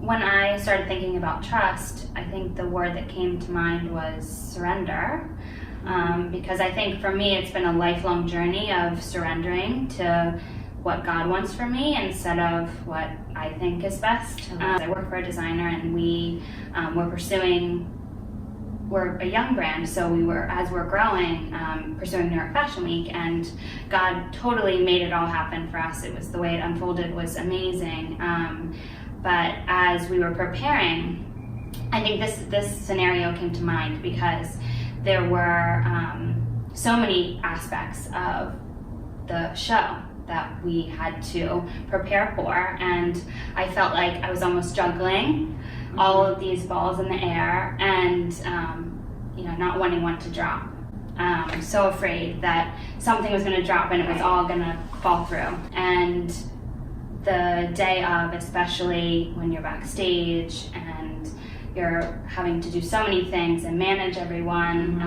when I started thinking about trust, I think the word that came to mind was surrender. Because I think for me it's been a lifelong journey of surrendering to what God wants for me instead of what I think is best. I work for a designer, and we're a young brand, so as we're growing, pursuing New York Fashion Week, and God totally made it all happen for us. It was the way it unfolded was amazing. But as we were preparing, I think this scenario came to mind because there were so many aspects of the show that we had to prepare for, and I felt like I was almost juggling all of these balls in the air and not wanting one to drop. So afraid that something was going to drop and it was all going to fall through. And the day of, especially when you're backstage and you're having to do so many things and manage everyone,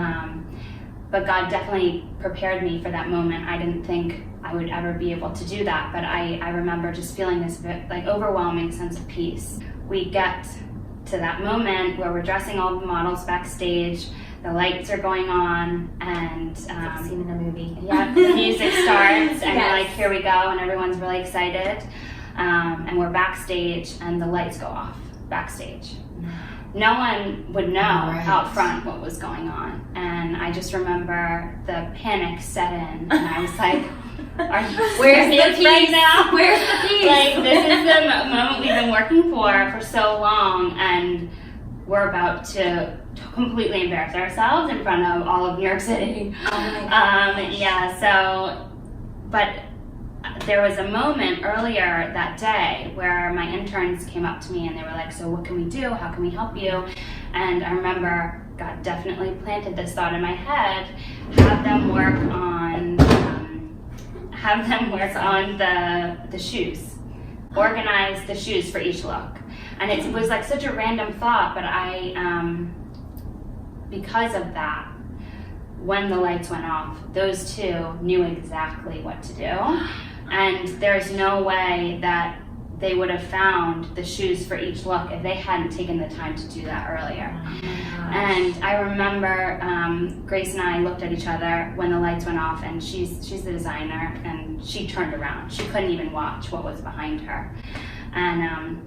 but God definitely prepared me for that moment. I didn't think I would ever be able to do that, but I remember just feeling this overwhelming sense of peace. We get to that moment where we're dressing all the models backstage, the lights are going on, and it's like a scene in a movie. Yeah, the music starts, and Yes. we're like, here we go, and everyone's really excited. And we're backstage, and the lights go off backstage. No one would know out front what was going on, and I just remember the panic set in, and I was like, are you Where's the serious peace? right now? Where's the peace? Like, this is the moment we've been working for so long, and we're about to completely embarrass ourselves in front of all of New York City. Oh my gosh. But there was a moment earlier that day where my interns came up to me and they were like, so what can we do? How can we help you? And I remember God definitely planted this thought in my head, have them work on the shoes. Organize the shoes for each look. And it was like such a random thought, but because of that, when the lights went off, those two knew exactly what to do. And there's no way that they would have found the shoes for each look if they hadn't taken the time to do that earlier. And I remember Grace and I looked at each other when the lights went off, and she's the designer, and she turned around. She couldn't even watch what was behind her. And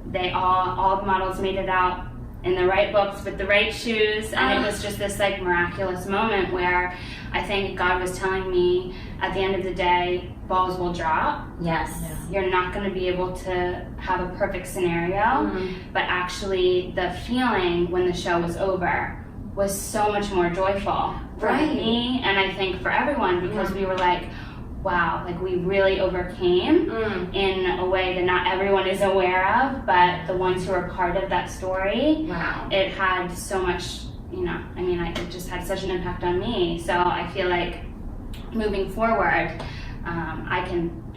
they all the models made it out in the right books with the right shoes, and it was just this like miraculous moment where I think God was telling me at the end of the day, balls will drop. Yes. You're not going to be able to have a perfect scenario, but actually the feeling when the show was over was so much more joyful for me, and I think for everyone, because we were like, wow, like we really overcame in a way that not everyone is aware of, but the ones who are part of that story, it had so much, it just had such an impact on me. So I feel like moving forward,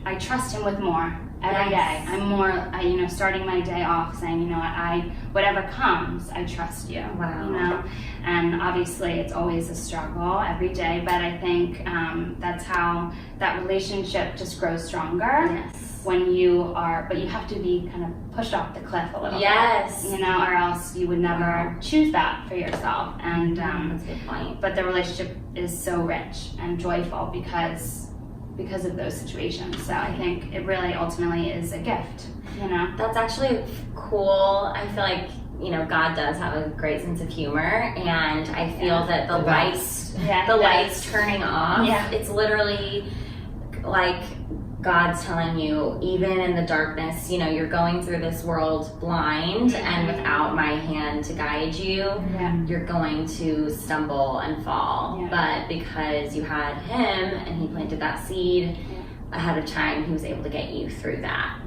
I trust him with more every day. I'm more, starting my day off saying, whatever comes, I trust you. And obviously it's always a struggle every day, but I think that's how that relationship just grows stronger. When you are, but you have to be kind of pushed off the cliff a little bit, or else you would never choose that for yourself. And that's a good point. But the relationship is so rich and joyful because of those situations. So I think it really ultimately is a gift, That's actually cool. I feel like, God does have a great sense of humor, and I feel that the lights turning off, it's literally like God's telling you, even in the darkness, you're going through this world blind, and without my hand to guide you, you're going to stumble and fall. But because you had him and he planted that seed ahead of time, he was able to get you through that.